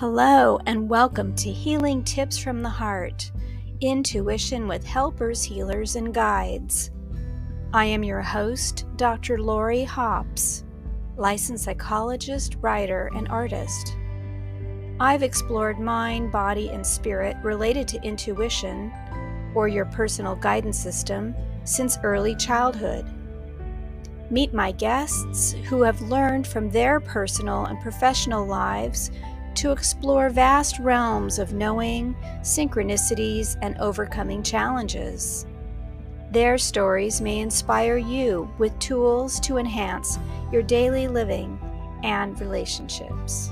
Hello and welcome to Healing Tips from the Heart, Intuition with Helpers, Healers, and Guides. I am your host, Dr. Lori Hops, licensed psychologist, writer, and artist. I've explored mind, body, and spirit related to intuition, or your personal guidance system, since early childhood. Meet my guests who have learned from their personal and professional lives to explore vast realms of knowing, synchronicities, and overcoming challenges. Their stories may inspire you with tools to enhance your daily living and relationships.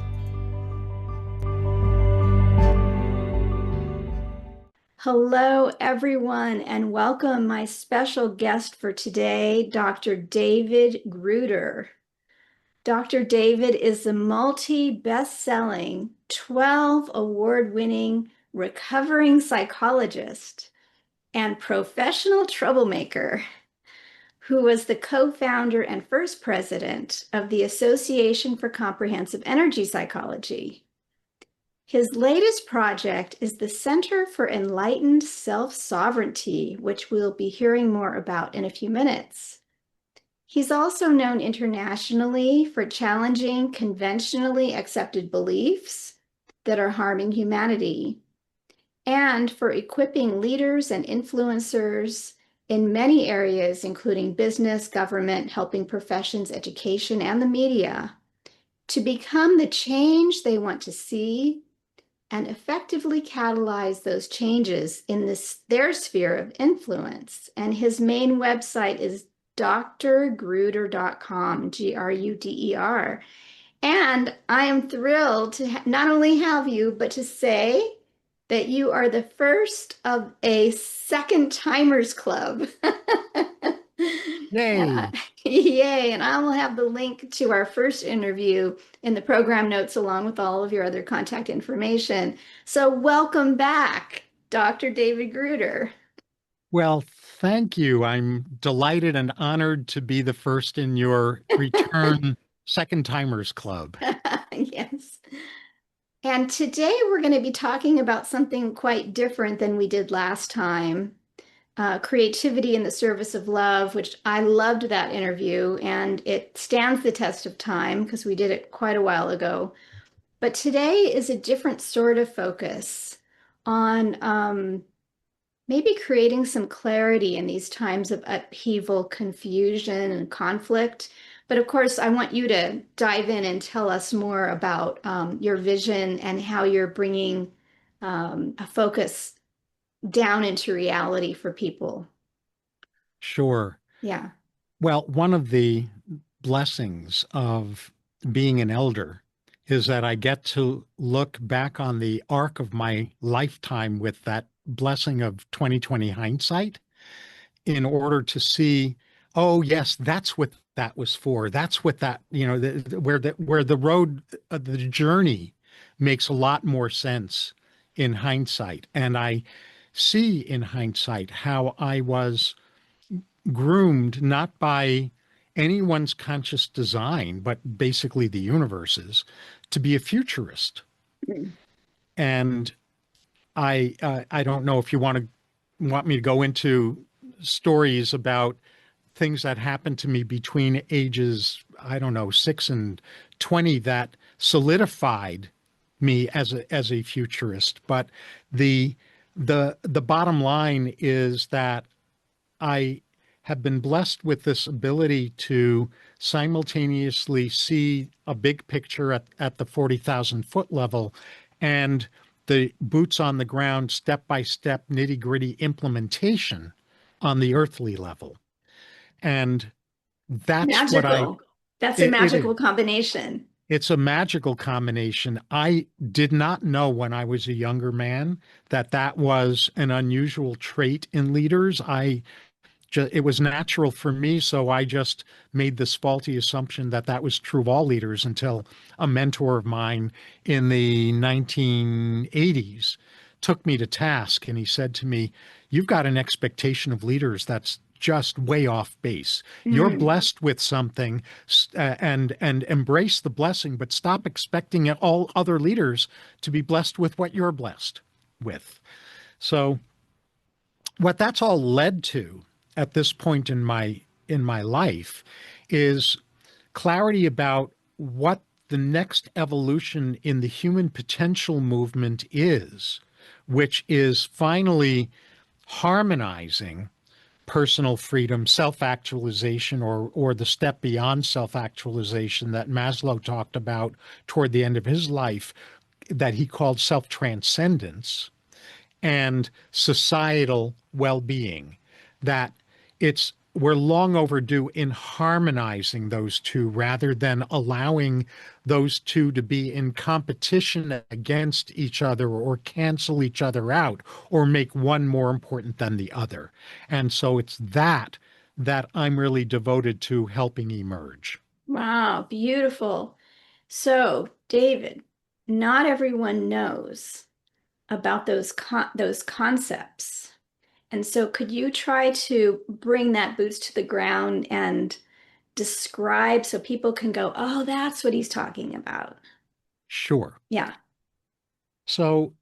Hello, everyone, and welcome my special guest for today, Dr. David Gruder. Dr. David is the multi-bestselling, 12 award-winning recovering psychologist and professional troublemaker who was the co-founder and first president of the Association for Comprehensive Energy Psychology. His latest project is the Center for Enlightened Self-Sovereignty, which we'll be hearing more about in a few minutes. He's also known internationally for challenging conventionally accepted beliefs that are harming humanity, and for equipping leaders and influencers in many areas, including business, government, helping professions, education, and the media, to become the change they want to see and effectively catalyze those changes in their sphere of influence. And his main website is drgruder.com, Gruder. And I am thrilled to not only have you, but to say that you are the first of a second timers club. Yay. Yay. And I will have the link to our first interview in the program notes along with all of your other contact information. So welcome back, Dr. David Gruder. Well, thank you. I'm delighted and honored to be the first in your return Second Timers Club. Yes. And today we're going to be talking about something quite different than we did last time. Creativity in the service of love, which I loved that interview, and it stands the test of time because we did it quite a while ago. But today is a different sort of focus on maybe creating some clarity in these times of upheaval, confusion, and conflict. But of course, I want you to dive in and tell us more about your vision and how you're bringing a focus down into reality for people. Sure. Yeah. Well, one of the blessings of being an elder is that I get to look back on the arc of my lifetime with that blessing of 2020 hindsight in order to see, oh yes, that's what that was for. That's what that, where the road, the journey makes a lot more sense in hindsight. And I see in hindsight how I was groomed not by anyone's conscious design, but basically the universe's, to be a futurist. Mm. And I don't know if you want me to go into stories about things that happened to me between ages, 6 and 20 that solidified me as a futurist. But the bottom line is that I have been blessed with this ability to simultaneously see a big picture at the 40,000 foot level and the boots on the ground, step-by-step, nitty-gritty implementation on the earthly level. And that's magical. That's a magical combination. It's a magical combination. I did not know when I was a younger man that was an unusual trait in leaders. It was natural for me, so I just made this faulty assumption that was true of all leaders until a mentor of mine in the 1980s took me to task, and he said to me, "You've got an expectation of leaders that's just way off base. You're Mm. blessed with something, and embrace the blessing, but stop expecting all other leaders to be blessed with what you're blessed with. So what that's all led to at this point in my life is clarity about what the next evolution in the human potential movement is, which is finally harmonizing personal freedom, self-actualization, or the step beyond self-actualization that Maslow talked about toward the end of his life, that he called self-transcendence, and societal well-being. That we're long overdue in harmonizing those two rather than allowing those two to be in competition against each other or cancel each other out or make one more important than the other. And so it's that I'm really devoted to helping emerge. Wow, beautiful. So, David, not everyone knows about those concepts. And so could you try to bring that boots to the ground and describe so people can go, "Oh, that's what he's talking about." Sure. Yeah, So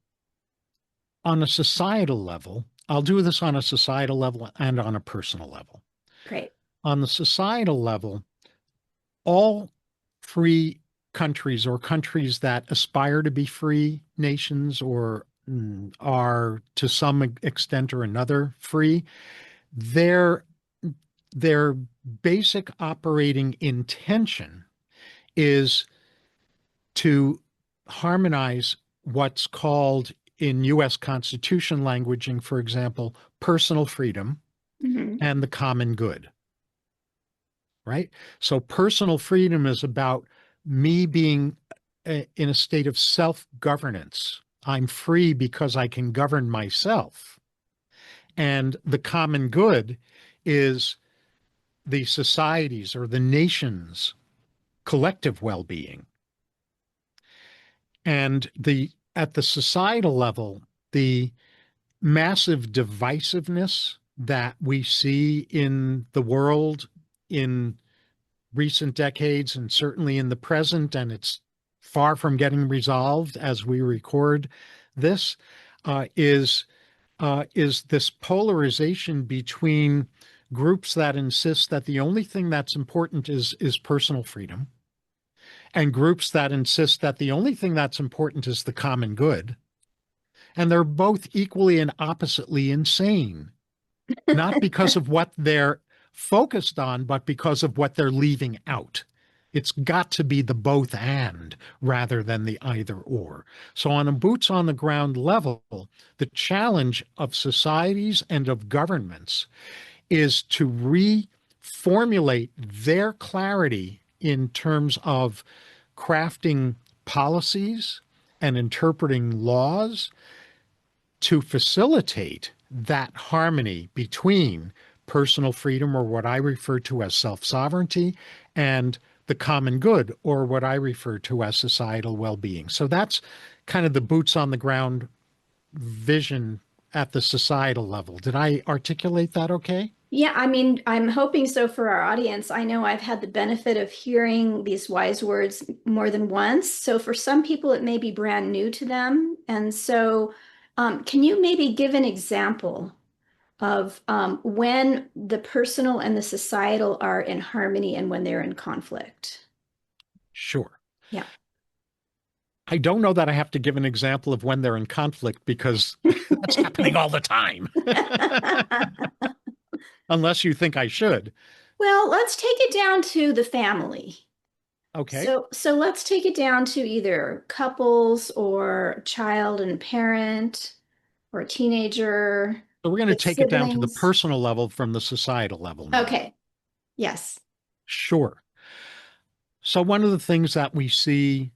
on a societal level, I'll do this on a societal level and on a personal level. great. On the societal level, all free countries or countries that aspire to be free nations or are to some extent or another free, their their basic operating intention is to harmonize what's called in US Constitution languaging, for example, personal freedom Hmm. and the common good. Right? So personal freedom is about me being in a state of self-governance. I'm free because I can govern myself. And the common good is the society's or the nation's collective well-being. And at the societal level, the massive divisiveness that we see in the world in recent decades and certainly in the present, and it's far from getting resolved as we record this, is this polarization between groups that insist that the only thing that's important is personal freedom, and groups that insist that the only thing that's important is the common good. And they're both equally and oppositely insane, not because of what they're focused on, but because of what they're leaving out. It's got to be the both and rather than the either or. So on a boots on the ground level, the challenge of societies and of governments is to reformulate their clarity in terms of crafting policies and interpreting laws to facilitate that harmony between personal freedom, or what I refer to as self-sovereignty, and the common good, or what I refer to as societal well-being. So that's kind of the boots on the ground vision at the societal level. Did I articulate that okay? Yeah, I mean, I'm hoping so for our audience. I know I've had the benefit of hearing these wise words more than once. So for some people, it may be brand new to them. And so, can you maybe give an example of when the personal and the societal are in harmony and when they're in conflict? Sure. Yeah. I don't know that I have to give an example of when they're in conflict because that's happening all the time, unless you think I should. Well, let's take it down to the family. Okay. So let's take it down to either couples or child and parent or a teenager So we're going to with take it down to the siblings. personal level from the societal level now. Okay. Yes. Sure. So one of the things that we see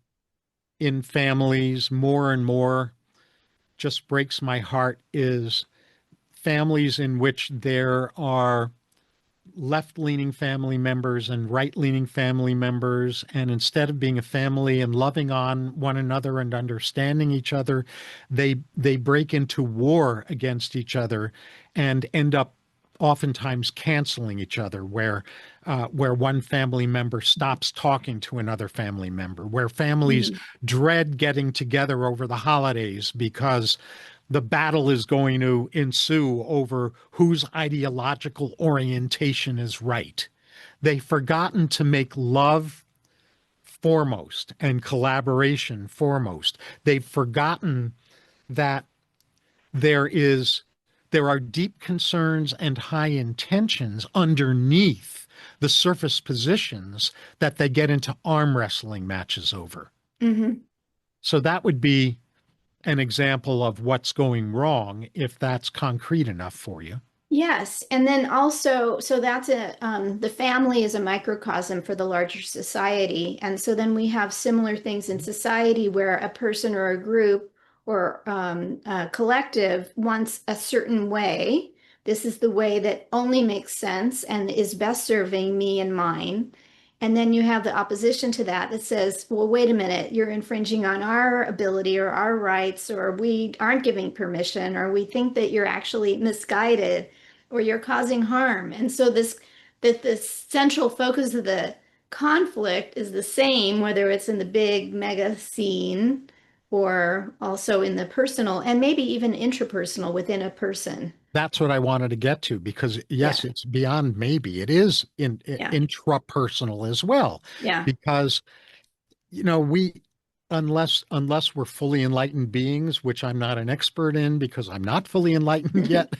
in families more and more just breaks my heart is families in which there are left-leaning family members and right-leaning family members, and instead of being a family and loving on one another and understanding each other, they break into war against each other and end up oftentimes canceling each other, where one family member stops talking to another family member, where families Mhm. dread getting together over the holidays because the battle is going to ensue over whose ideological orientation is right. They've forgotten to make love foremost and collaboration foremost. They've forgotten that there is there are deep concerns and high intentions underneath the surface positions that they get into arm wrestling matches over. Mhm. So that would be an example of what's going wrong if that's concrete enough for you. Yes, and then also, so that's the family is a microcosm for the larger society, and so then we have similar things in society where a person or a group or a collective wants a certain way. This is the way that only makes sense and is best serving me and mine. And then you have the opposition to that that says, well, wait a minute, you're infringing on our ability or our rights, or we aren't giving permission, or we think that you're actually misguided or you're causing harm. And so that the central focus of the conflict is the same, whether it's in the big mega scene or also in the personal and maybe even intrapersonal within a person. That's what I wanted to get to because Yeah, yes, it's beyond maybe. It is yeah, intrapersonal as well yeah. because we unless we're fully enlightened beings, which I'm not an expert in because I'm not fully enlightened yet,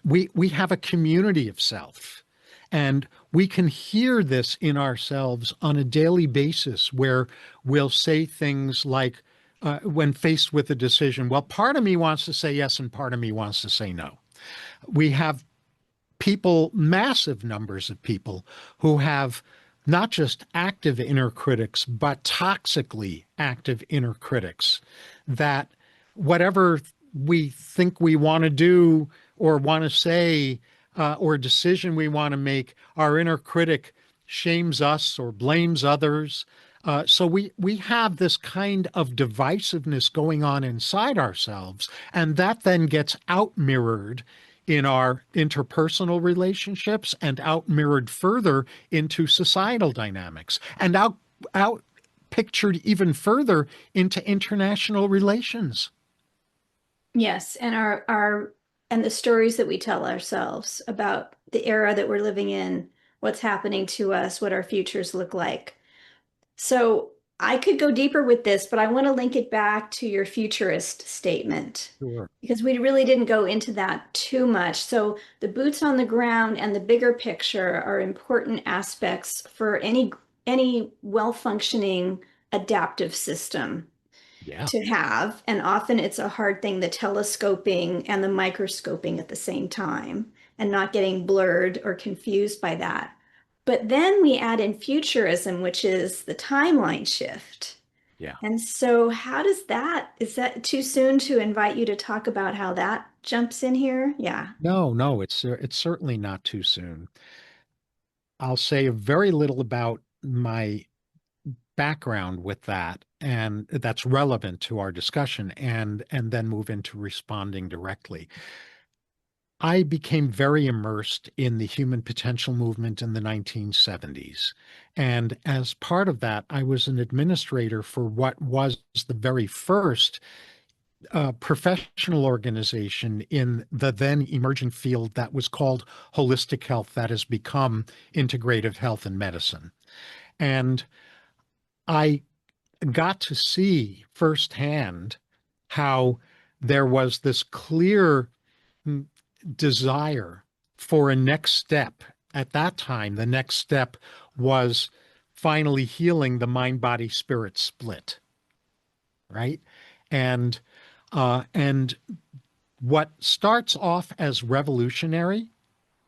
we have a community of self. And we can hear this in ourselves on a daily basis where we'll say things like, when faced with a decision, well, part of me wants to say yes and part of me wants to say no. We have people, massive numbers of people, who have not just active inner critics, but toxically active inner critics that whatever we think we want to do or want to say or a decision we want to make, our inner critic shames us or blames others. So we have this kind of divisiveness going on inside ourselves, and that then gets out mirrored in our interpersonal relationships and out mirrored further into societal dynamics and out pictured even further into international relations. Yes, and our and the stories that we tell ourselves about the era that we're living in, what's happening to us, what our futures look like. So I could go deeper with this, but I want to link it back to your futurist statement Sure. because we really didn't go into that too much. So the boots on the ground and the bigger picture are important aspects for any well-functioning adaptive system Yeah. to have. And often it's a hard thing, the telescoping and the microscoping at the same time, and not getting blurred or confused by that. But then we add in futurism, which is the timeline shift. Yeah. And so, how does that, is that too soon to invite you to talk about how that jumps in here? Yeah. No, no, it's certainly not too soon. I'll say very little about my background with that and that's relevant to our discussion and then move into responding directly. I became very immersed in the human potential movement in the 1970s. And as part of that, I was an administrator for what was the very first professional organization in the then emerging field that was called holistic health, that has become integrative health and medicine. And I got to see firsthand how there was this clear desire for a next step. At that time, the next step was finally healing the mind body spirit split, right? And and what starts off as revolutionary,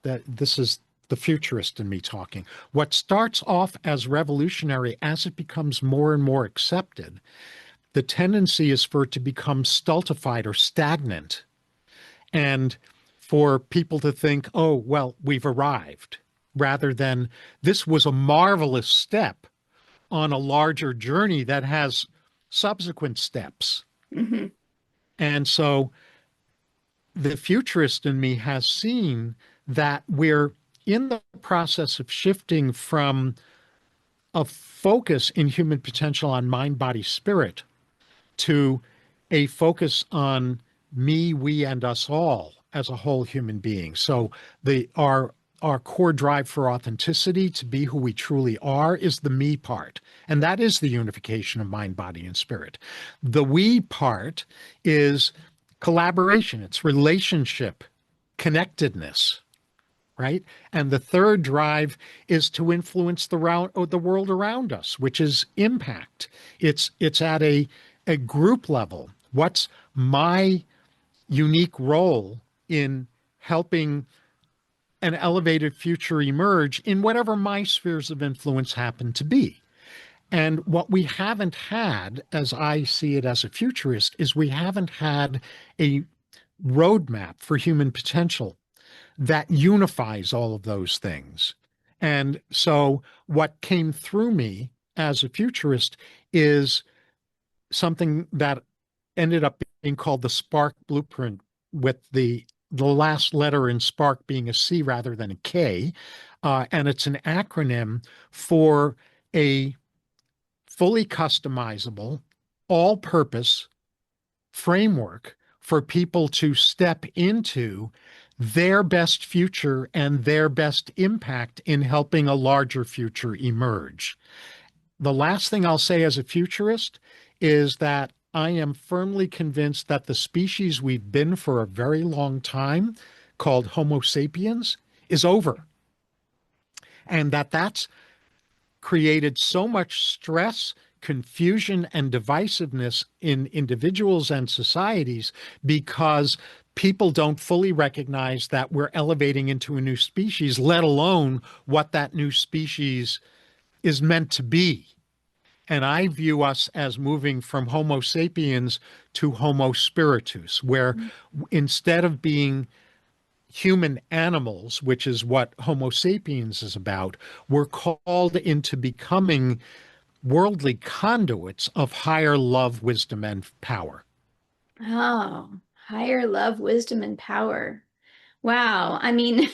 that this is the futurist in me talking, what starts off as revolutionary as it becomes more and more accepted, the tendency is for it to become stultified or stagnant and for people to think, oh, well, we've arrived, rather than this was a marvelous step on a larger journey that has subsequent steps. Hmm. And so the futurist in me has seen that we're in the process of shifting from a focus in human potential on mind, body, spirit to a focus on me, we, and us all as a whole human being. So our core drive for authenticity, to be who we truly are, is the me part. And that is the unification of mind, body, and spirit. The we part is collaboration, it's relationship, connectedness, right? And the third drive is to influence the world around us, which is impact. It's at a group level. What's my unique role in helping an elevated future emerge in whatever my spheres of influence happen to be? And what we haven't had, as I see it as a futurist, is we haven't had a roadmap for human potential that unifies all of those things. And so what came through me as a futurist is something that ended up being called the Spark Blueprint, with the last letter in Spark being a C rather than a K. And it's an acronym for a fully customizable, all-purpose framework for people to step into their best future and their best impact in helping a larger future emerge. The last thing I'll say as a futurist is that I am firmly convinced that the species we've been for a very long time, called Homo sapiens, is over. And that's created so much stress, confusion, and divisiveness in individuals and societies because people don't fully recognize that we're elevating into a new species, let alone what that new species is meant to be. And I view us as moving from Homo sapiens to Homo spiritus, where instead of being human animals, which is what Homo sapiens is about, we're called into becoming worldly conduits of higher love, wisdom, and power. Oh, higher love, wisdom, and power. Wow. I mean,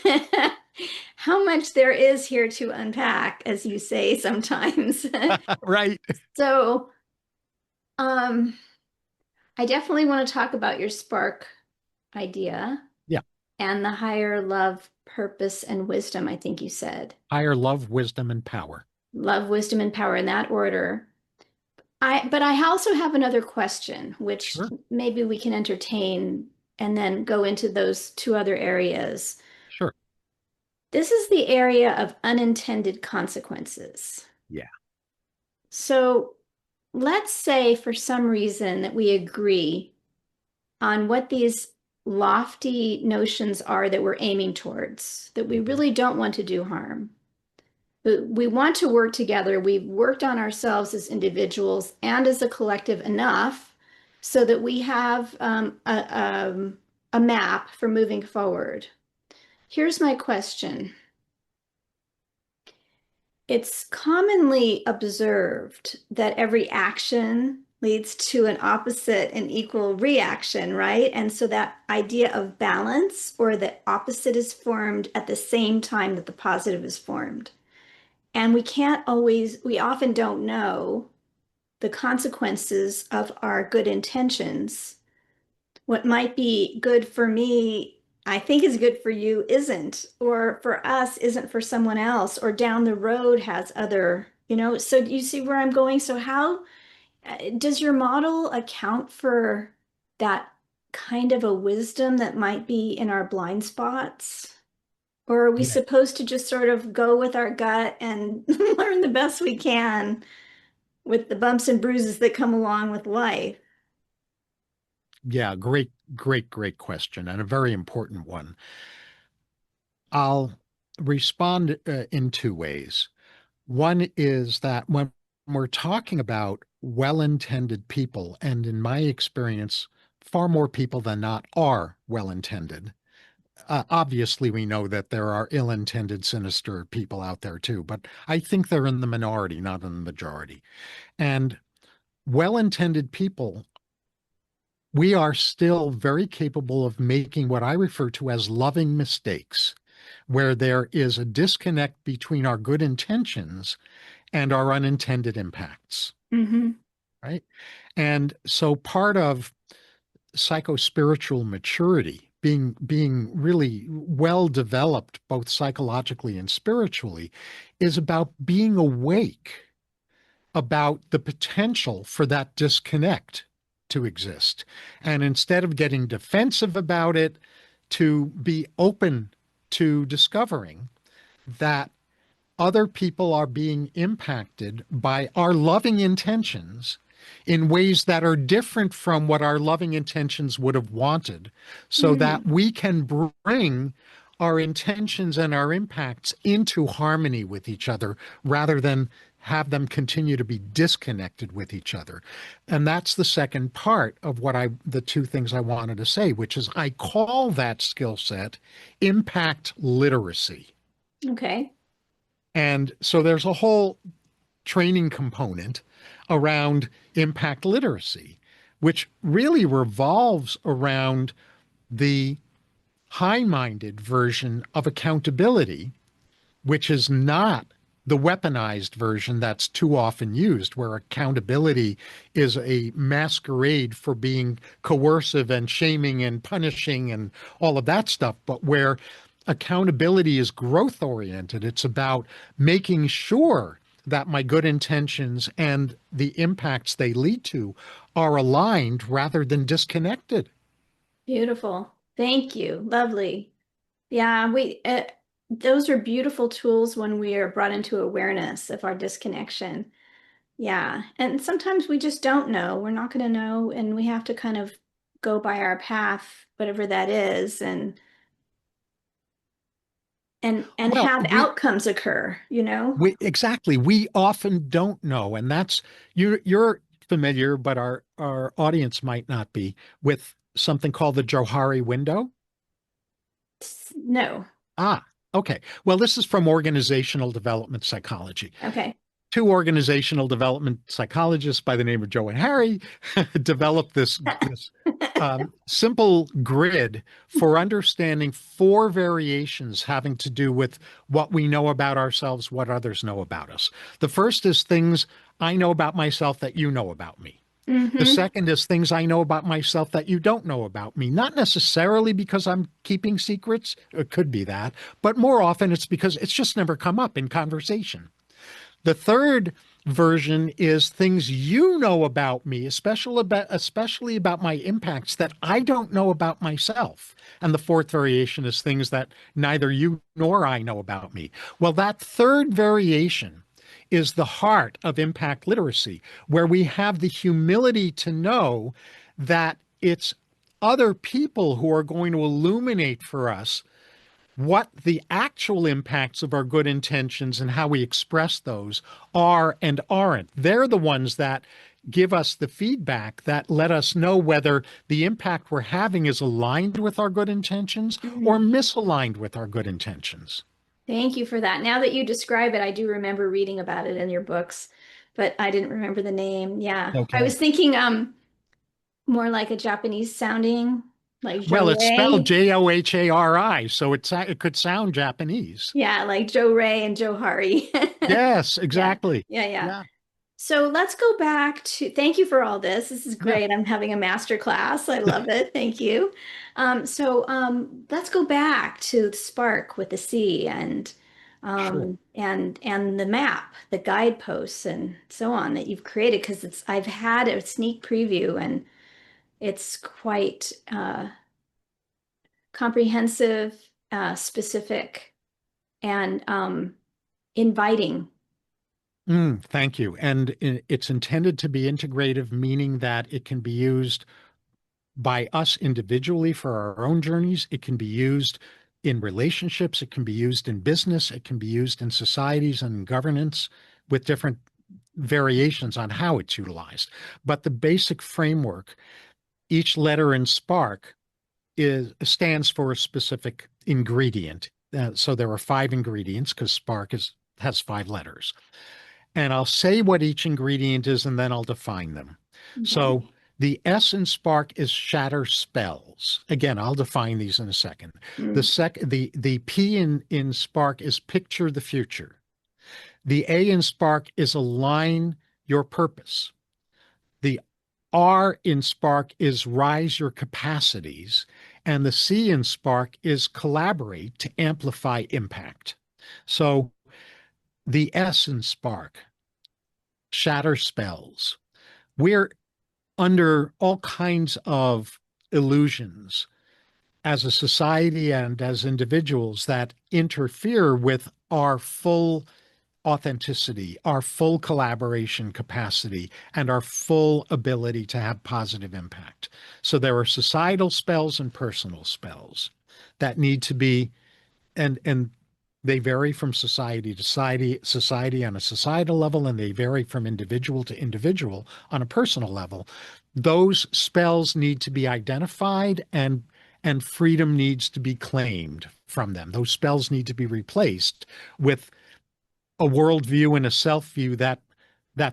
how much there is here to unpack, as you say sometimes. Right. So, um, I definitely want to talk about your spark idea Yeah. and the higher love, purpose, and wisdom, I think you said. Higher love, wisdom, and power. Love, wisdom, and power in that order. But I also have another question, which Sure. maybe we can entertain and then go into those two other areas. Sure. This is the area of unintended consequences. Yeah. So let's say for some reason that we agree on what these lofty notions are that we're aiming towards, that we really don't want to do harm. But we want to work together. We've worked on ourselves as individuals and as a collective enough so that we have a map for moving forward. Here's my question. It's commonly observed that every action leads to an opposite and equal reaction, right? And so that idea of balance, or the opposite is formed at the same time that the positive is formed. And we often don't know the consequences of our good intentions. What might be good for me, I think is good for you, isn't, or for us, isn't for someone else, or down the road has other, so you see where I'm going? So how does your model account for that kind of a wisdom that might be in our blind spots? Or are we Yeah. supposed to just sort of go with our gut and learn the best we can with the bumps and bruises that come along with life? Yeah. Great, great, great question, and a very important one. I'll respond in two ways. One is that when we're talking about well-intended people, and in my experience, far more people than not are well-intended. Obviously, we know that there are ill-intended, sinister people out there too, but I think they're in the minority, not in the majority. And well-intended people, we are still very capable of making what I refer to as loving mistakes. where there is a disconnect between our good intentions and our unintended impacts, Mm-hmm. right? And so part of psycho-spiritual maturity, being really well developed both psychologically and spiritually, is about being awake about the potential for that disconnect to exist. And instead of getting defensive about it, to be open to discovering that other people are being impacted by our loving intentions in ways that are different from what our loving intentions would have wanted, so that Mm. we can bring our intentions and our impacts into harmony with each other rather than have them continue to be disconnected with each other. And that's the second part of the two things I wanted to say, which is I call that skill set impact literacy. Okay. And so there's a whole training component around impact literacy, which really revolves around the high minded version of accountability, which is not the weaponized version that's too often used, where accountability is a masquerade for being coercive and shaming and punishing and all of that stuff, but where accountability is growth oriented. It's about making sure that my good intentions and the impacts they lead to are aligned rather than disconnected. Beautiful. Thank you. Lovely. Yeah, those are beautiful tools when we are brought into awareness of our disconnection. Yeah. And sometimes we just don't know. We're not going to know, and we have to kind of go by our path, whatever that is, and Well, have outcomes occur, you know? exactly. We often don't know, and that's you're familiar, but our audience might not be, with something called the Johari window. No. Ah, okay. Well, this is from organizational development psychology. Okay. Two organizational development psychologists by the name of Joe and Harry developed this simple grid for understanding four variations having to do with what we know about ourselves, what others know about us. The first is things I know about myself that you know about me. The Mm-hmm. second is things I know about myself that you don't know about me. Not necessarily because I'm keeping secrets, it could be that, but more often it's because it's just never come up in conversation. The third version is things you know about me, especially about my impacts that I don't know about myself. And the fourth variation is things that neither you nor I know about me. Well, that third variation is the heart of impact literacy, where we have the humility to know that it's other people who are going to illuminate for us what the actual impacts of our good intentions and how we express those are and aren't. They're the ones that give us the feedback that let us know whether the impact we're having is aligned with our good intentions or Mm-hmm. misaligned with our good intentions. Thank you for that. Now that you describe it, I do remember reading about it in your books, but I didn't remember the name. Yeah. I Okay. was thinking more like a Japanese sounding, like Well, it's spelled Joe. Johari, so it could sound Japanese. Yeah, like Joe Ray and Joe Hari. Yes, Yeah, exactly. yeah, yeah. Yeah, So let's go back to, thank you for all this. This is yeah, great. I'm having a master class. I love it. Thank you. Let's go back to the spark with the C sure. and the map, the guideposts and so on that you've created, because I've had a sneak preview and it's quite comprehensive, specific, and inviting. Thank you. And it's intended to be integrative, meaning that it can be used by us individually for our own journeys. It can be used in relationships. It can be used in business. It can be used in societies and governance with different variations on how it's utilized. But the basic framework, each letter in Spark stands for a specific ingredient. So there are five ingredients because Spark has five letters. And I'll say what each ingredient is and then I'll define them. Okay. So The S in spark is shatter spells. Again, I'll define these in a second. Mm. The P in spark is picture the future. The A in spark is align your purpose. The R in spark is rise your capacities. And the C in spark is collaborate to amplify impact. So the S in spark, shatter spells. We're under all kinds of illusions as a society and as individuals that interfere with our full authenticity, our full collaboration capacity, and our full ability to have positive impact. So there are societal spells and personal spells that need to be, and they vary from society to society on a societal level, and they vary from individual to individual on a personal level. Those spells need to be identified, and freedom needs to be claimed from them. Those spells need to be replaced with a worldview and a self-view that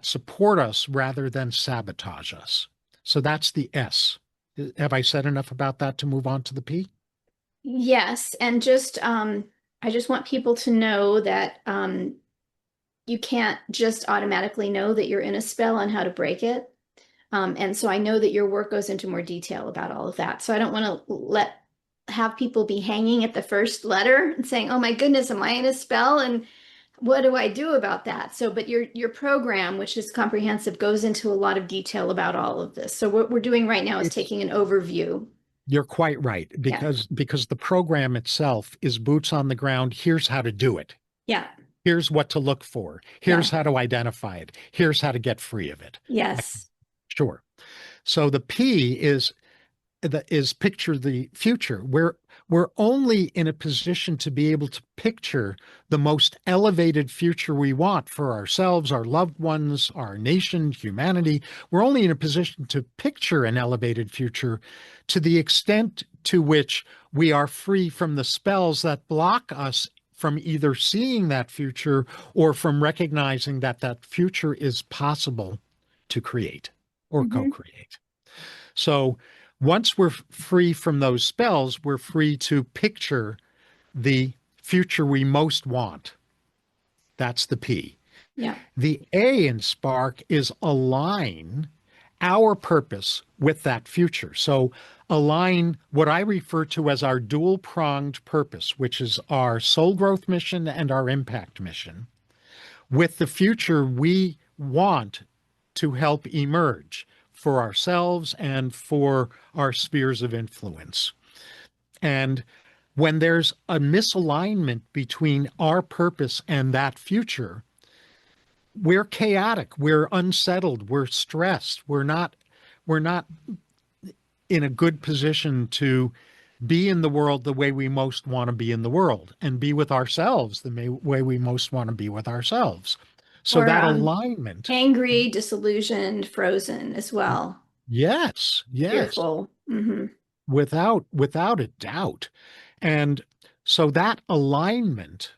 support us rather than sabotage us. So that's the S. Have I said enough about that to move on to the P? Yes, and just I just want people to know that you can't just automatically know that you're in a spell on how to break it. And so I know that your work goes into more detail about all of that. So I don't want to have people be hanging at the first letter and saying, "Oh my goodness, am I in a spell? And what do I do about that?" So, but your program, which is comprehensive, goes into a lot of detail about all of this. So what we're doing right now is It's taking an overview. You're quite right, Yeah, because the program itself is boots on the ground. Here's how to do it. yeah, Here's what to look for. yeah, Here's how to identify it. Here's how to get free of it. yes. Sure. So the P is picture the future. We're only in a position to be able to picture the most elevated future we want for ourselves, our loved ones, our nation, humanity. We're only in a position to picture an elevated future to the extent to which we are free from the spells that block us from either seeing that future or from recognizing that that future is possible to create or Hmm. co-create. So once we're free from those spells, we're free to picture the future we most want. That's the P. Yeah. The A in Spark is align our purpose with that future. So align what I refer to as our dual-pronged purpose, which is our soul growth mission and our impact mission, with the future we want to help emerge for ourselves and for our spheres of influence. And when there's a misalignment between our purpose and that future, we're chaotic, we're unsettled, we're stressed, we're not in a good position to be in the world the way we most want to be in the world and be with ourselves the way we most want to be with ourselves. So Or that alignment, angry, disillusioned, frozen as well. yes, yes, Fearful. Hmm. without a doubt. And so that alignment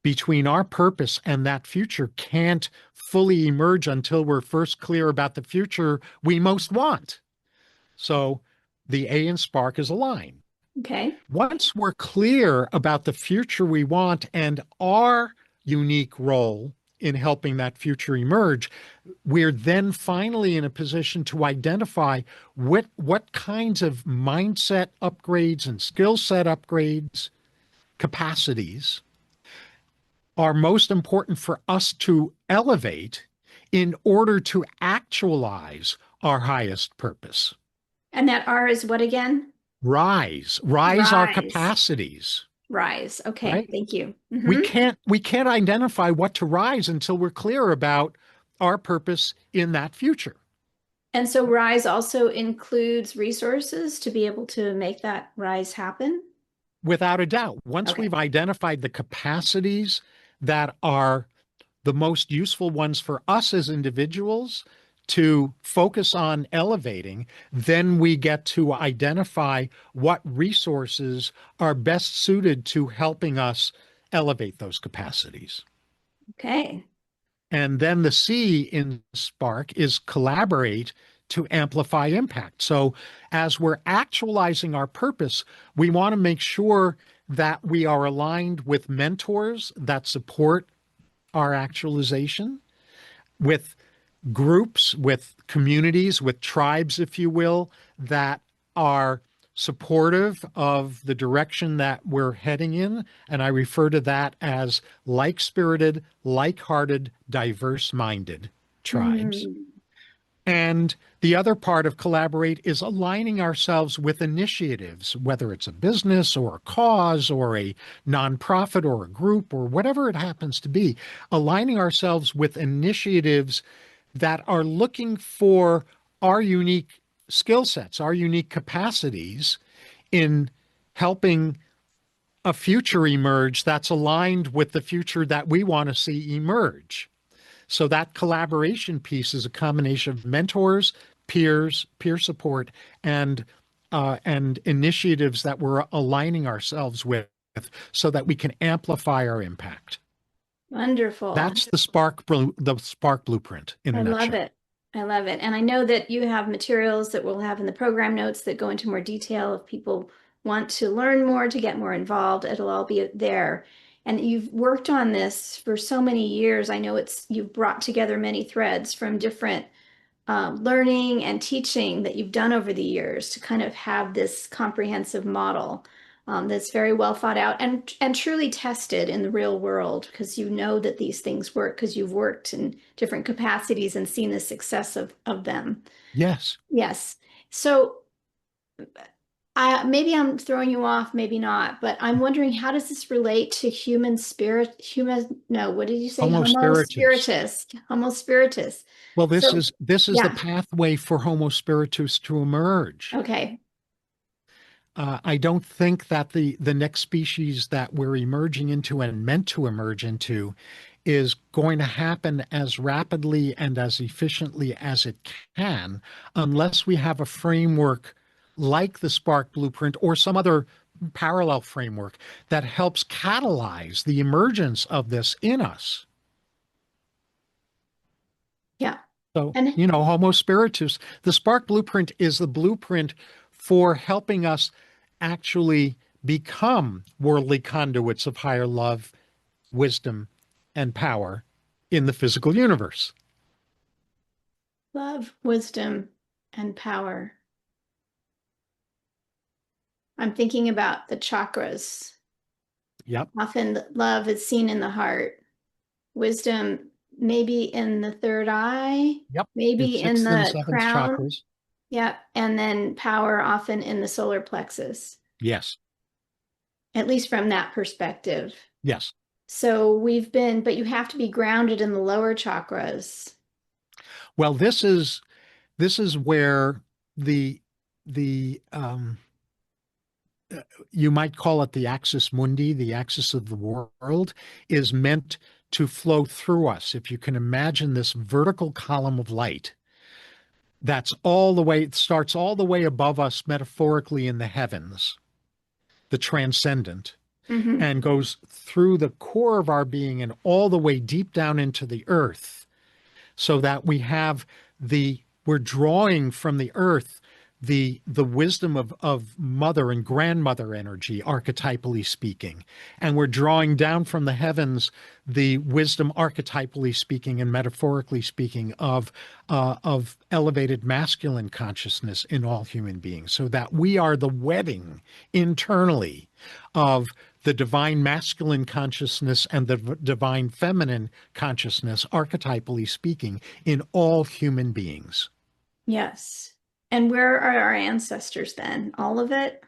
between our purpose and that future can't fully emerge until we're first clear about the future we most want. So the A in Spark is align. Okay. Once we're clear about the future we want and our unique role in helping that future emerge, we're then finally in a position to identify what kinds of mindset upgrades and skill set upgrades, capacities are most important for us to elevate in order to actualize our highest purpose. And that R is what again? Rise our Rise. capacities, Rise. Okay. right? Thank you. We Hmm. can't we can't identify what to rise until we're clear about our purpose in that future. And so rise also includes resources to be able to make that rise happen. Without a doubt, once Okay. we've identified the capacities that are the most useful ones for us as individuals to focus on elevating, then we get to identify what resources are best suited to helping us elevate those capacities. Okay. And then the C in Spark is collaborate to amplify impact. So as we're actualizing our purpose, we want to make sure that we are aligned with mentors that support our actualization, with groups, with communities, with tribes, if you will, that are supportive of the direction that we're heading in. And I refer to that as like-spirited, like-hearted, diverse-minded tribes. Mm. And the other part of collaborate is aligning ourselves with initiatives, whether it's a business or a cause or a nonprofit or a group or whatever it happens to be, aligning ourselves with initiatives that are looking for our unique skill sets, our unique capacities in helping a future emerge that's aligned with the future that we want to see emerge. So that collaboration piece is a combination of mentors, peers, peer support, and initiatives that we're aligning ourselves with so that we can amplify our impact. Wonderful. That's the spark blueprint in I a love nutshell. it. I love it. And I know that you have materials that we'll have in the program notes that go into more detail. If people want to learn more, to get more involved, it'll all be there. And you've worked on this for so many years. I know you've brought together many threads from different learning and teaching that you've done over the years to kind of have this comprehensive model that's very well thought out and truly tested in the real world, because you know that these things work because you've worked in different capacities and seen the success of them. Yes. Yes. So maybe I'm throwing you off, maybe not, but I'm wondering, how does this relate to no, what did you say? Homo Homo spiritus. spiritus. Homo spiritus. Well, this So, is this is the yeah. pathway for Homo spiritus to emerge. Okay. I don't think that the next species that we're emerging into and meant to emerge into is going to happen as rapidly and as efficiently as it can, unless we have a framework like the Spark Blueprint or some other parallel framework that helps catalyze the emergence of this in us. Yeah. So, And Homo spiritus, the Spark Blueprint is the blueprint for helping us actually become worldly conduits of higher love, wisdom, and power in the physical universe. love, wisdom, and power. I'm thinking about the chakras. Yep. Often love is seen in the heart, wisdom maybe in the third eye, Yep. maybe It's in sixth and the seventh crown. chakras. Yeah. And then power often in the solar plexus, Yes. at least from that perspective. Yes. So but you have to be grounded in the lower chakras. Well, this is where the you might call it the axis mundi, the axis of the world, is meant to flow through us. If you can imagine this vertical column of light it starts all the way above us metaphorically in the heavens, the transcendent, Mm-hmm. and goes through the core of our being and all the way deep down into the earth, so that we're drawing from the earth the wisdom of mother and grandmother energy, archetypally speaking, and we're drawing down from the heavens the wisdom, archetypally speaking and metaphorically speaking, of elevated masculine consciousness in all human beings, so that we are the wedding internally of the divine masculine consciousness and the divine feminine consciousness, archetypally speaking, in all human beings. Yes. And where are our ancestors then? All of it?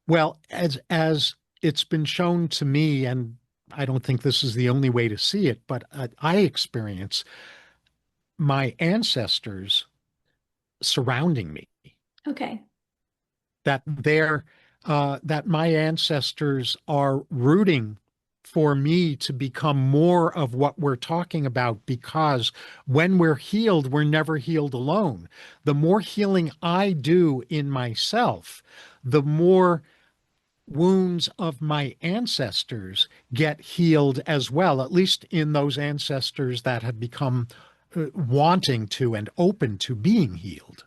Well, as it's been shown to me, and I don't think this is the only way to see it, but I experience my ancestors surrounding me. Okay. That my ancestors are rooting for me to become more of what we're talking about, because when we're healed, we're never healed alone. The more healing I do in myself, the more wounds of my ancestors get healed as well, at least in those ancestors that have become wanting to and open to being healed.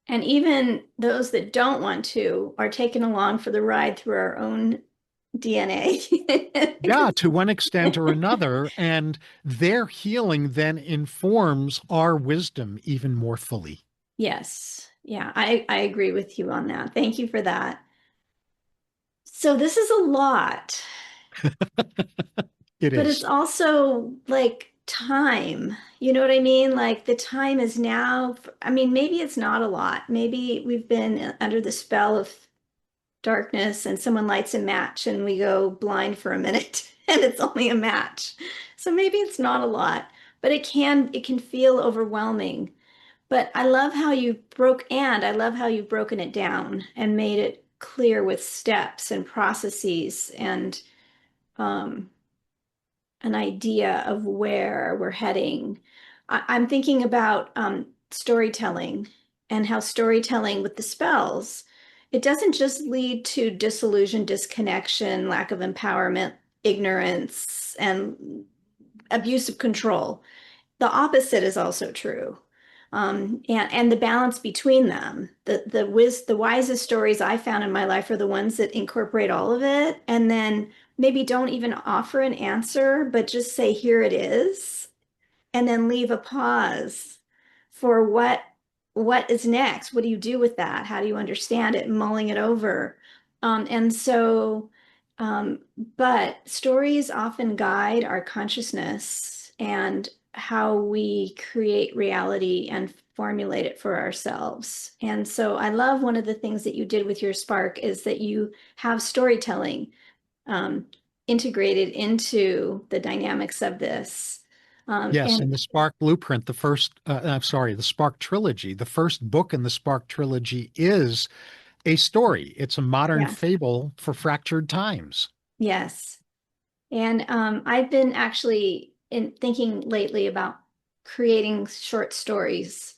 And even those that don't want to are taken along for the ride through our own DNA. Yeah, to one extent or another. And their healing then informs our wisdom even more fully. Yes. Yeah, I agree with you on that. Thank you for that. So this is a lot, It but it's is. also like time. You know what I mean? Like the time is now. I mean, maybe it's not a lot. Maybe we've been under the spell of darkness and someone lights a match and we go blind for a minute and it's only a match. So maybe it's not a lot, but it can feel overwhelming. But I love how you've broken it down and made it clear with steps and processes and um, an idea of where we're heading. I'm thinking about storytelling and how storytelling with the spells, it doesn't just lead to disillusion, disconnection, lack of empowerment, ignorance, and abuse of control. The opposite is also true. And the balance between them. The wisest stories I found in my life are the ones that incorporate all of it and then maybe don't even offer an answer, but just say, here it is, and then leave a pause for what is next. What do you do with that? How do you understand it? Mulling it over. And so, um, but stories often guide our consciousness and how we create reality and formulate it for ourselves. And so I love one of the things that you did with your Spark is that you have storytelling um, integrated into the dynamics of this. Yes, And in the Spark Blueprint, the Spark Trilogy, the first book in the Spark Trilogy is a story. It's a modern yeah, fable for fractured times. yes. And I've been actually in thinking lately about creating short stories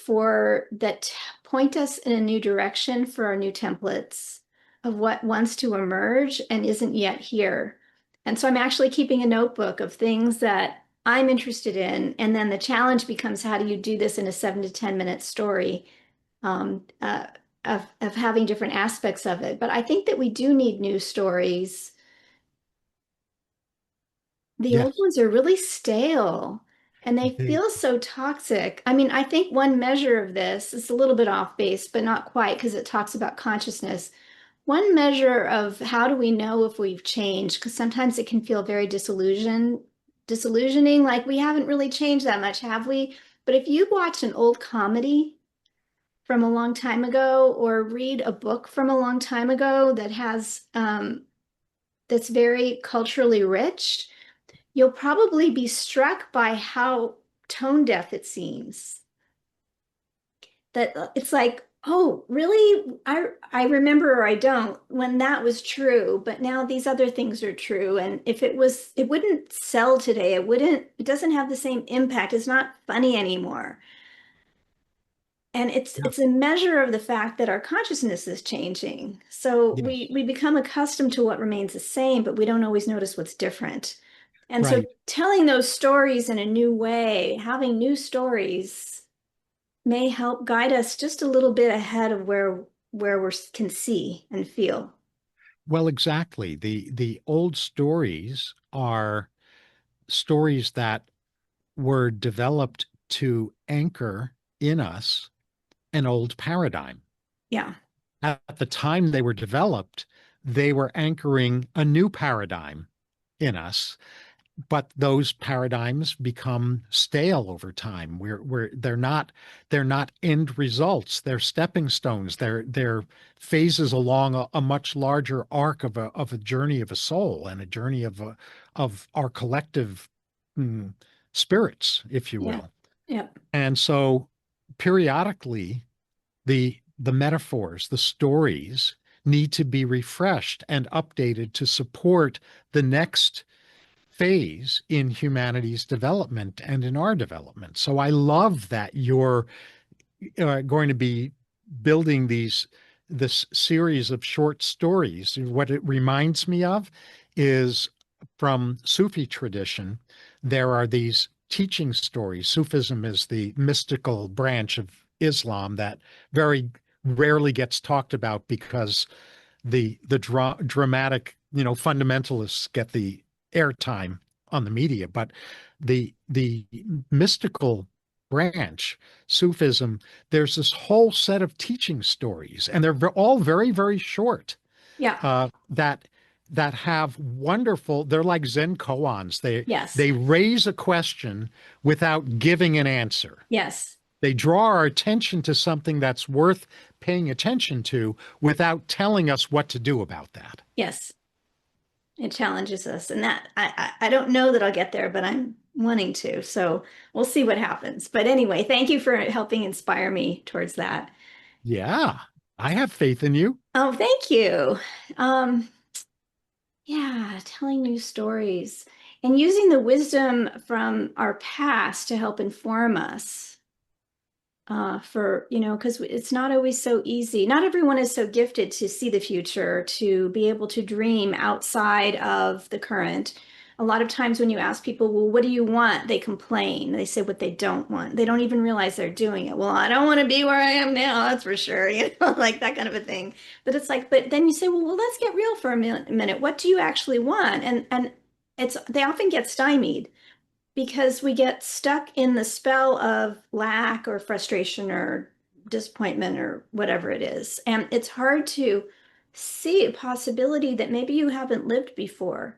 for that point us in a new direction for our new templates of what wants to emerge and isn't yet here. And so I'm actually keeping a notebook of things that I'm interested in. And then the challenge becomes how do you do this in a 7 to 10 minute story um, uh, of having different aspects of it. But I think that we do need new stories. The old Yes, ones are really stale and they they, feel so toxic. I mean, I think one measure of this is a little bit off base, but not quite because it talks about consciousness. One measure of how do we know if we've changed, because sometimes it can feel very disillusioning, like we haven't really changed that much, have we? But if you watch an old comedy from a long time ago or read a book from a long time ago that has that's very culturally rich, you'll probably be struck by how tone deaf it seems. That it's like, oh, really? I remember or I don't when that was true, but now these other things are true. And if it was, it wouldn't sell today. It doesn't have the same impact. It's not funny anymore. And yeah, it's a measure of the fact that our consciousness is changing. So yes, we become accustomed to what remains the same, but we don't always notice what's different. And so right. telling those stories in a new way, having new stories may help guide us just a little bit ahead of where we can see and feel. Well, exactly. The old stories are stories that were developed to anchor in us an old paradigm. Yeah. At the time they were developed, they were anchoring a new paradigm in us, but those paradigms become stale over time. They're not end results. They're stepping stones. They're phases along a much larger arc of a journey of a soul and a journey of our collective mm, spirits, if you Yeah. will. Yeah. And so periodically the metaphors, the stories need to be refreshed and updated to support the next phase in humanity's development and in our development. So I love that you're going to be building this series of short stories. What it reminds me of is from Sufi tradition, there are these teaching stories. Sufism is the mystical branch of Islam that very rarely gets talked about because the dramatic, fundamentalists get the airtime on the media. But the mystical branch, Sufism, there's this whole set of teaching stories, and they're all very, very short. Yeah. That have wonderful. They're like Zen koans. Yes. They raise a question without giving an answer. Yes. They draw our attention to something that's worth paying attention to without telling us what to do about that. Yes. It challenges us, and that I don't know that I'll get there, but I'm wanting to. So we'll see what happens. But anyway, thank you for helping inspire me towards that. Yeah, I have faith in you. Oh, thank you. Um, yeah, telling new stories and using the wisdom from our past to help inform us. Because it's not always so easy. Not everyone is so gifted to see the future, to be able to dream outside of the current. A lot of times when you ask people, well, what do you want? They complain. They say what they don't want. They don't even realize they're doing it. Well, I don't want to be where I am now, that's for sure. Like that kind of a thing. But it's like, but then you say, well, let's get real for a minute. What do you actually want? And they often get stymied because we get stuck in the spell of lack or frustration or disappointment or whatever it is. And it's hard to see a possibility that maybe you haven't lived before.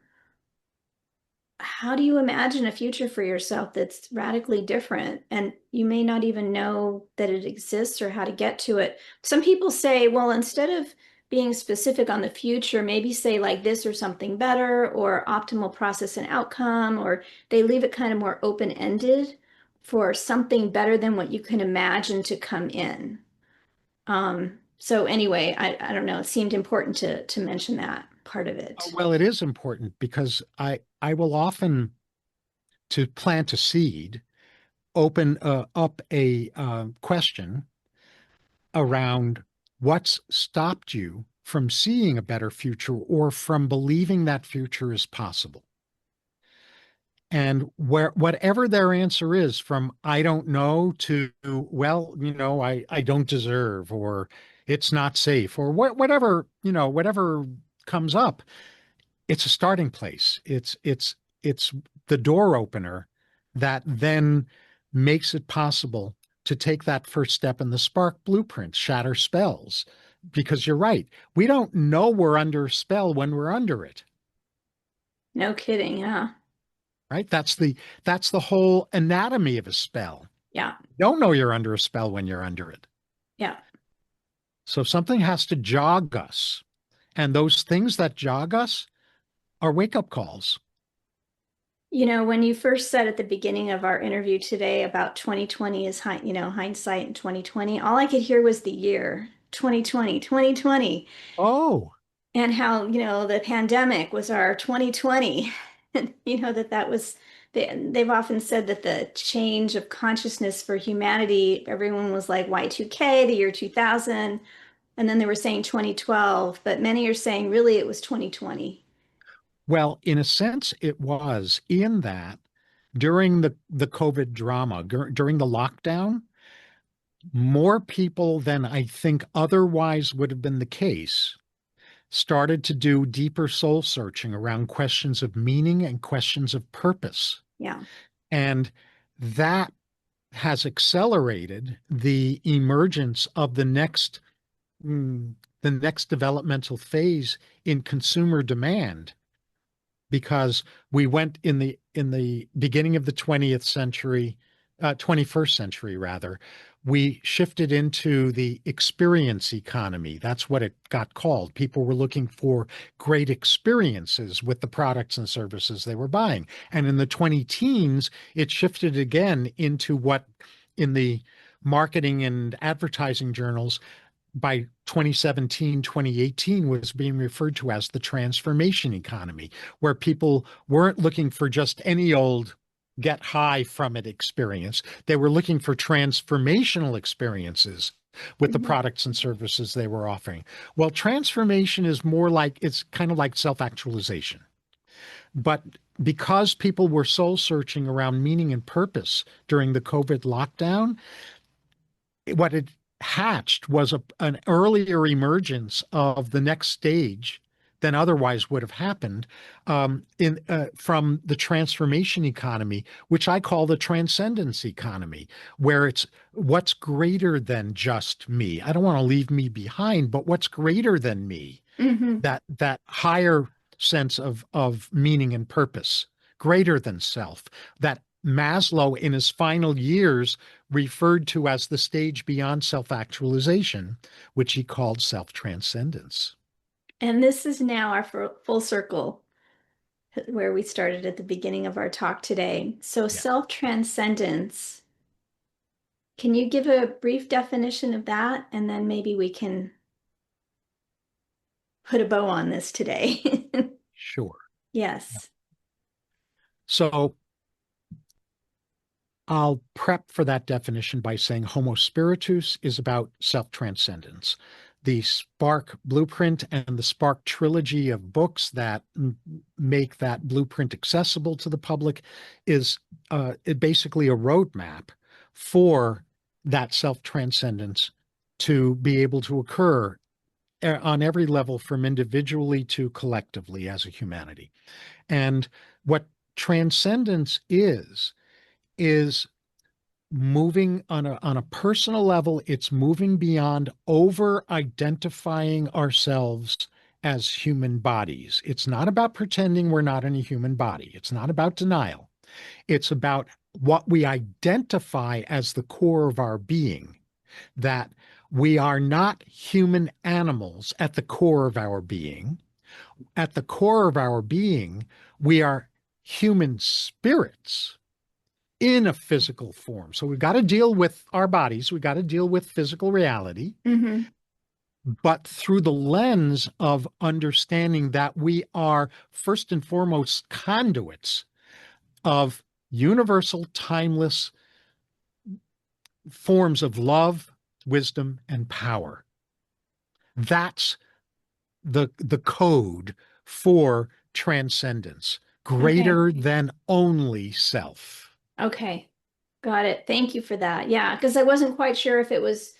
How do you imagine a future for yourself that's radically different? And you may not even know that it exists or how to get to it. Some people say, well, instead of being specific on the future, maybe say like this or something better or optimal process and outcome, or they leave it kind of more open-ended for something better than what you can imagine to come in. So anyway, I don't know, it seemed important to mention that part of it. Well, it is important because I will often, to plant a seed, open up a question around what's stopped you from seeing a better future or from believing that future is possible. And whatever their answer is, from I don't know to, well, I don't deserve, or it's not safe, or whatever comes up, it's a starting place. It's the door opener that then makes it possible to take that first step in the spark blueprint, shatter spells. Because you're right, we don't know we're under a spell when we're under it. No kidding, huh? Right? That's the whole anatomy of a spell. Yeah. You don't know you're under a spell when you're under it. Yeah. So something has to jog us. And those things that jog us are wake-up calls. When you first said at the beginning of our interview today about 2020 is hindsight in 2020, all I could hear was the year 2020, 2020. Oh, And how, the pandemic was our 2020. And that was they've often said that the change of consciousness for humanity, everyone was like Y2K, the year 2000, and then they were saying 2012, but many are saying really it was 2020. well, in a sense, it was in that during the COVID drama, during the lockdown, more people than I think otherwise would have been the case started to do deeper soul searching around questions of meaning and questions of purpose. Yeah. And that has accelerated the emergence of the next developmental phase in consumer demand, because we went in the beginning of the 20th century, 21st century rather, we shifted into the experience economy. That's what it got called. People were looking for great experiences with the products and services they were buying. And in the 20 teens, it shifted again into what in the marketing and advertising journals by 2017, 2018 was being referred to as the transformation economy, where people weren't looking for just any old get high from it experience. They were looking for transformational experiences with the products and services they were offering. Well, transformation is more like, it's kind of like self-actualization. But because people were soul searching around meaning and purpose during the COVID lockdown, what it hatched was an earlier emergence of the next stage than otherwise would have happened from the transformation economy, which I call the transcendence economy, where it's what's greater than just me. I don't want to leave me behind, but what's greater than me? Hmm. That higher sense of meaning and purpose, greater than self, that Maslow in his final years referred to as the stage beyond self-actualization, which he called self-transcendence. And this is now our full circle where we started at the beginning of our talk today. So, Yeah, self-transcendence, can you give a brief definition of that? And then maybe we can put a bow on this today. sure. Yes. So I'll prep for that definition by saying Homo Spiritus is about self-transcendence. The Spark Blueprint and the Spark trilogy of books that make that blueprint accessible to the public is basically a roadmap for that self-transcendence to be able to occur on every level from individually to collectively as a humanity. And what transcendence is moving on a personal level. It's moving beyond over identifying ourselves as human bodies. It's not about pretending we're not in a human body. It's not about denial. It's about what we identify as the core of our being, that we are not human animals at the core of our being. At the core of our being, we are human spirits in a physical form. So we've got to deal with our bodies, we've got to deal with physical reality, Hmm. but through the lens of understanding that we are first and foremost conduits of universal, timeless forms of love, wisdom, and power. That's the code for transcendence, Okay. greater than only self. Okay. Got it. Thank you for that. Yeah, because I wasn't quite sure if it was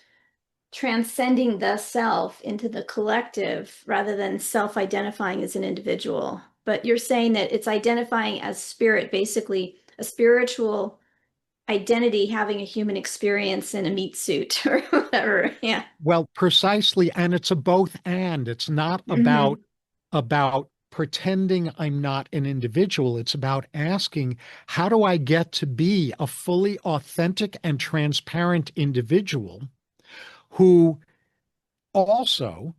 transcending the self into the collective rather than self-identifying as an individual. But you're saying that it's identifying as spirit, basically a spiritual identity having a human experience in a meat suit or whatever. Yeah. Well, precisely, and it's a both and. It's not Hmm. about pretending I'm not an individual. It's about asking, how do I get to be a fully authentic and transparent individual who also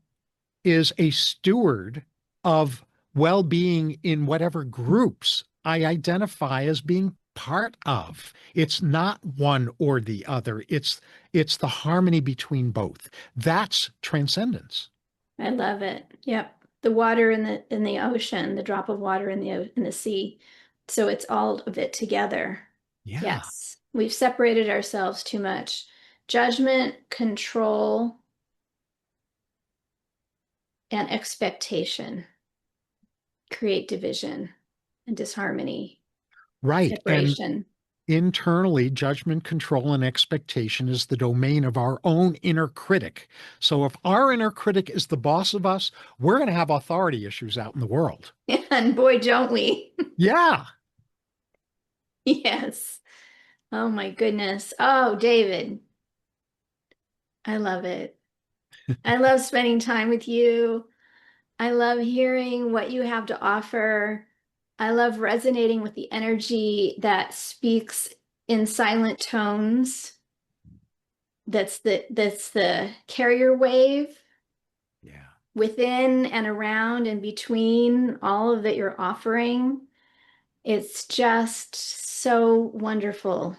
is a steward of well-being in whatever groups I identify as being part of. It's not one or the other. It's the harmony between both. That's transcendence. I love it. Yep. The water in the ocean, the drop of water in the sea. So it's all of it together. Yeah. Yes. We've separated ourselves too much. Judgment, control, and expectation create division and disharmony, Right. And separation. internally, judgment, control, and expectation is the domain of our own inner critic. So if our inner critic is the boss of us, we're going to have authority issues out in the world. And boy, don't we? Yeah. Yes. Oh my goodness. Oh, David, I love it. I love spending time with you. I love hearing what you have to offer. I love resonating with the energy that speaks in silent tones. That's the carrier wave Yeah. within and around and between all of that you're offering. It's just so wonderful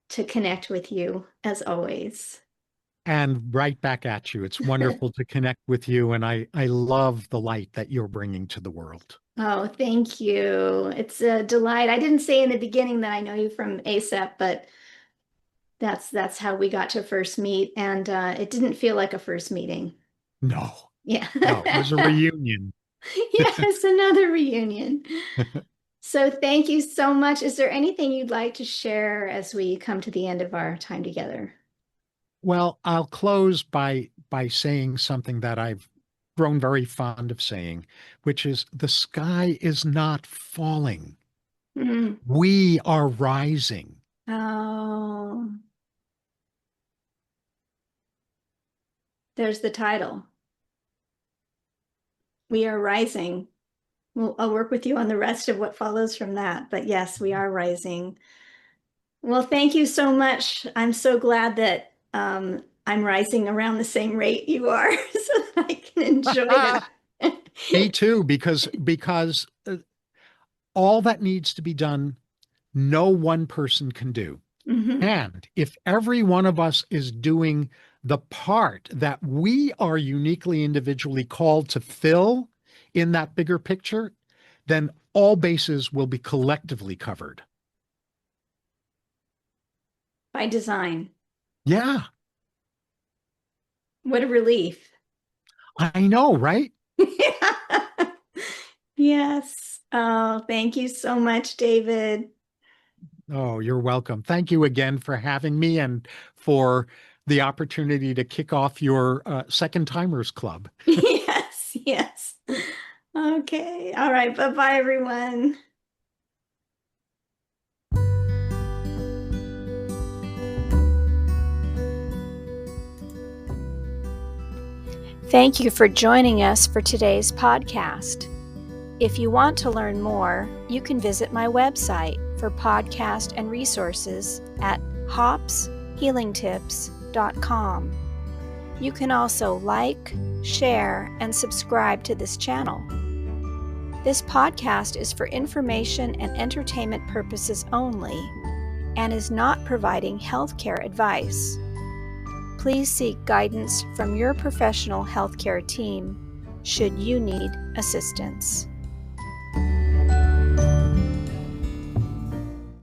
to connect with you as always. And right back at you. It's wonderful to connect with you. And I love the light that you're bringing to the world. Oh, thank you. It's a delight. I didn't say in the beginning that I know you from ASAP, but that's how we got to first meet, and it didn't feel like a first meeting. No, Yeah. no, it was a reunion. Yes, another reunion. So thank you so much. Is there anything you'd like to share as we come to the end of our time together? Well, I'll close by saying something that I've grown very fond of saying, which is the sky is not falling. Mm. We are rising. Oh, there's the title. We are rising. Well, I'll work with you on the rest of what follows from that. But yes, we are rising. Well, thank you so much. I'm so glad that I'm rising around the same rate you are, so that I can enjoy that. Me too, because all that needs to be done, no one person can do. Mhm. And if every one of us is doing the part that we are uniquely individually called to fill in that bigger picture, then all bases will be collectively covered. By design. Yeah, What a relief. I know, right? Yes. Oh, thank you so much, David. Oh, you're welcome. Thank you again for having me and for the opportunity to kick off your Second Timers Club. Yes, yes. Okay. All right. Bye-bye, everyone. Thank you for joining us for today's podcast. If you want to learn more, you can visit my website for podcast and resources at hopshealingtips.com. You can also like, share, and subscribe to this channel. This podcast is for information and entertainment purposes only and is not providing healthcare advice. Please seek guidance from your professional healthcare team should you need assistance.